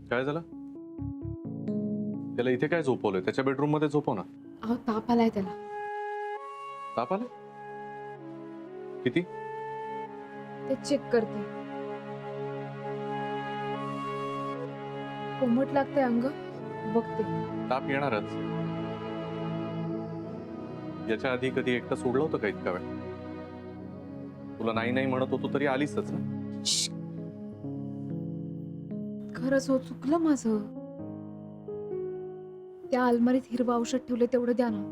काय झालं? त्याला इथे काय झोपवलंय? त्याच्या बेडरूम मध्ये झोपव ना. अहो ताप आलाय त्याला. ताप आला? किती? ते चेक करते. कोमट लागते अंग, बघते. ताप येणारच. याच्या आधी कधी एकटं सोडलं होतं का इतका वेळ? तुला नाही नाही म्हणत होतो तरी आलीसच ना. खरंच हो, चुकलं माझं. त्या अलमारीत हिरवं औषध ठेवले तेवढं द्या ना.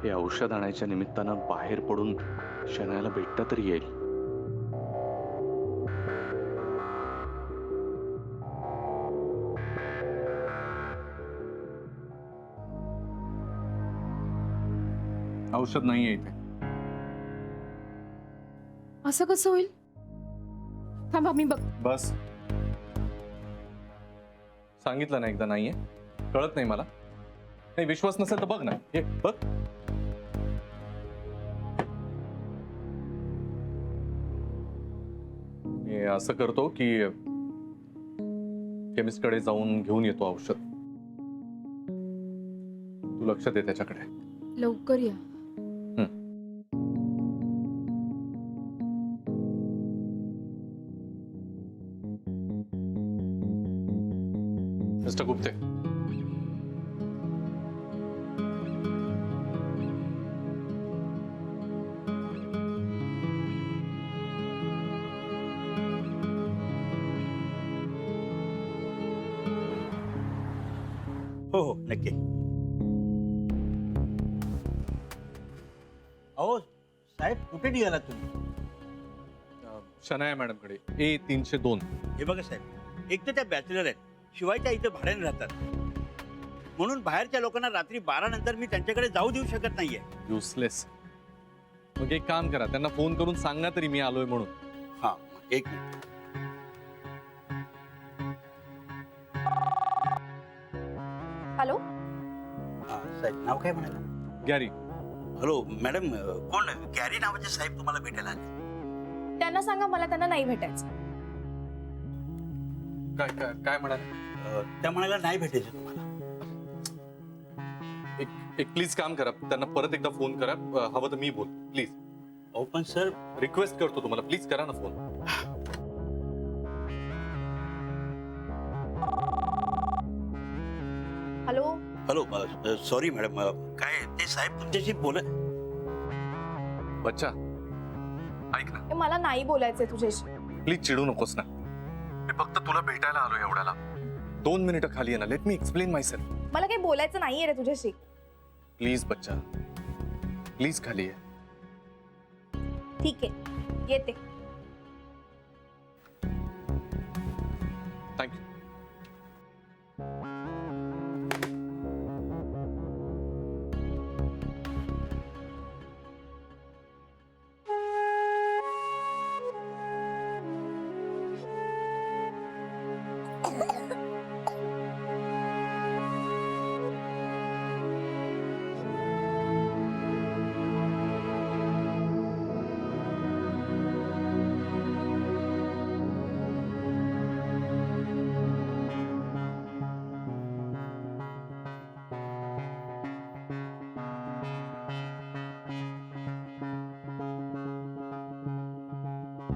हे औषध आणायच्या निमित्तानं बाहेर पडून शनायाला भेटता तरी येईल. औषध नाहीये इथे. असं कसं होईल? थांबा मी बघ. बस. सांगितलं ना एकदा नाहीये. कळत नाही मला. नाही विश्वास नसेल तर बघ ना. हे बघ. मी असं करतो की केमिस्ट कडे जाऊन घेऊन येतो औषध. तू लक्ष दे त्याच्याकडे. लवकर या. मिस्टर गुप्ते, हो हो नक्की. अहो साहेब कुठे निघालात तुम्ही? शनाया मॅडम कडे A302. हे बघा साहेब, एक तर त्या बॅचलर आहेत, शिवाय त्या इथे भाड्याने राहतात. म्हणून बाहेरच्या लोकांना रात्री 12 नंतर मी त्यांच्याकडे जाऊ देऊ शकत नाहीये. युजलेस. मग एक काम करा, त्यांना फोन करून सांगा तरी मी आलोय म्हणून. हा एक मिनिट. हॅलो. हा साहेब नाव काय म्हणाला? गॅरी. हॅलो मॅडम, कोण गॅरी नावाचे साहेब तुम्हाला भेटायला आले? त्यांना सांगा मला त्यांना नाही भेटायचं. काय काय काय म्हणाले? त्या म्हणाला नाही भेटायचं तुम्हाला. एक प्लीज काम करा, त्यांना परत एकदा फोन करा. हवं तर मी बोल प्लीज. अहो पण सर, रिक्वेस्ट करतो तुम्हाला, प्लीज करा ना phone. Hello. Hello sorry madam, काय ते साहेब तुमच्याशी बोलत. बच्चा ऐक ना, हे मला नाही बोलायचंय तुझ्याशी. प्लीज चिडू नकोस ना. मी फक्त तुला भेटायला आलोय एवढ्याला. 2 मिनिटं खाली ये ना. लेट मी एक्सप्लेन माय सेल्फ. मला काही बोलायचं नाहीये रे तुझ्याशी. प्लीज बच्चा, प्लीज खाली ये. ठीक आहे येते. थँक्यू.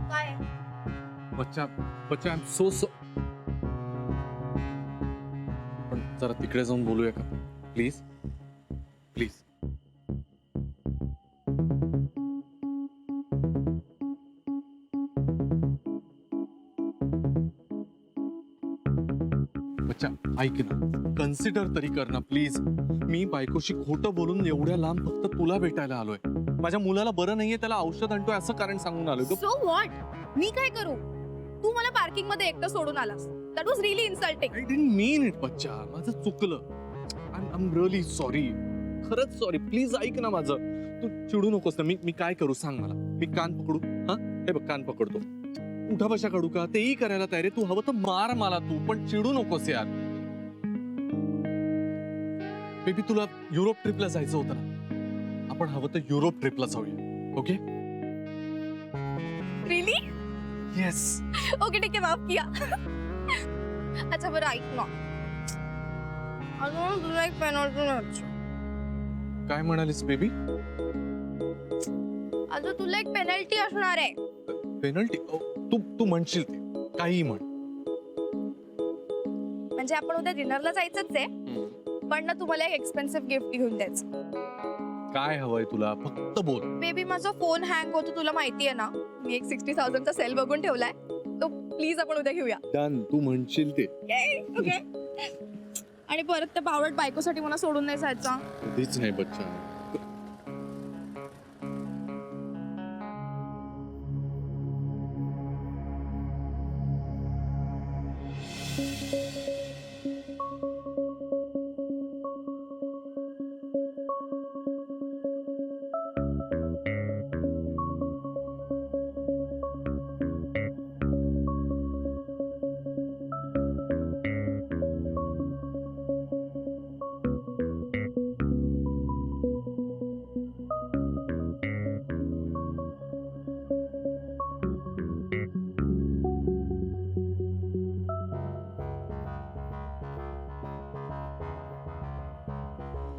काय? बच्चा बच्चा, आय एम सो पण जरा तिकडे जाऊन बोलूया का प्लीज? प्लीज. बच्चा ऐक ना, कन्सिडर तरी कर ना प्लीज. मी बायकोशी खोटं बोलून एवढ्या लांब फक्त तुला भेटायला आलोय. माझ्या मुलाला बरं नाहीये, त्याला औषध आणतोय असं कारण सांगून आलोय. So what? मी काय करू? तू मला पार्किंग मध्ये एकटं सोडून आलास. That was really insulting. I didn't mean it, बच्चा. माझं चुकलं. I'm really sorry. खरंच सॉरी. प्लीज ऐक ना माझं. तू चिडू नकोस ना. मी काय करू सांग मला. मी कान पकडू? हा हे बघ कान पकडतो. उठा बशा काढू का? तेही करायला तयार आहे. तू हवं तर मार मला तू, पण चिडू नकोस यार. बेबी तुला युरोप ट्रिपला जायचं होतं ना. आपण हवं तर युरोप ट्रिपला जाऊया. ओके? रिली? येस. ओके ठीक आहे, माफ किया. अच्छा बरं ऐक ना, अजून तुला एक पेनल्टी. काय म्हणालीस बेबी? अजून तुला एक पेनल्टी असणार आहे. पेनल्टी? तू म्हणशील ते काही म्हण. म्हणजे आपण उद्या डिनरला जायचंच आहे, पण ना तुम्हाला एक एक्सपेन्सिव्ह गिफ्ट घेऊन द्यायचं. काय हवंय तुला? फक्त बोल. बेबी माझा फोन हँग होतो, तुला माहिती आहे ना. मी एक 60,000चा सेल बघून ठेवलाय, तो प्लीज आपण उद्या घेऊया. डन. तू म्हणशील ते. ओके. आणि परत त्या बावळट बायकोसाठी मला सोडून नाही जायचं. कधीच नाही बच्चा.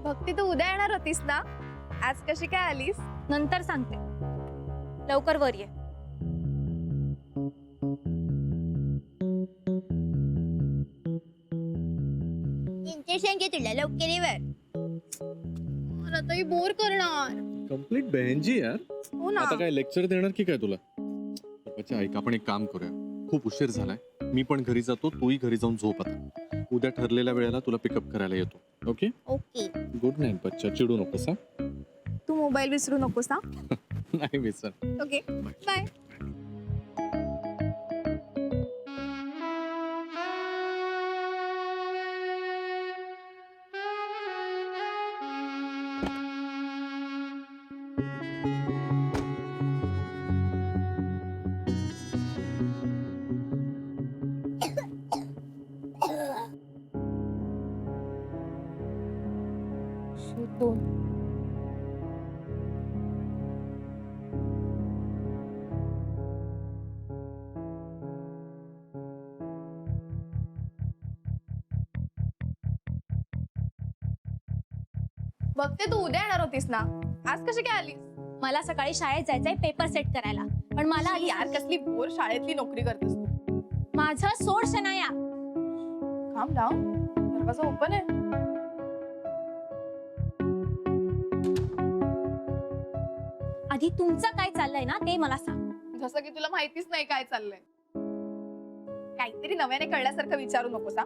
भक्ती तू उद्या येणार होतीस ना, आज कशी काय आलीस? नंतर सांगते, लवकर वर ये. इंजेक्शन घे तुला, लवकर ये वर. मला तरी बोर करणार. कम्प्लीट बहनजी यार. हो ना. आता काय लेक्चर देणार की काय तुला? बच्चा ऐक, आपण एक काम करूया. खूप उशीर झालाय. मी पण घरी जातो, तूही घरी जाऊन झोप आता. उद्या ठरलेल्या वेळेला तुला पिकअप करायला येतो. ओके? ओके. गुड नाईट बच्चा. चिडू नकोस हा. तू मोबाईल विसरू नकोस ना. नाही विसर. Okay bye. बघते तू उद्या येणार होतीस ना, आज कशी काय आलीस? मला सकाळी शाळेत जायचंय पेपर सेट करायला, पण मला आली यार कसली बोर शाळेतली नोकरी करतेस तू. माझं सोड शनाया. काम डाऊन, दरवाजा ओपन आहे. आधी तुमचं काय चाललंय ना ते मला सांग. जसं की तुला माहितीच नाही काय चाललंय. काहीतरी नव्याने कळल्यासारखं विचारू नकोस हा.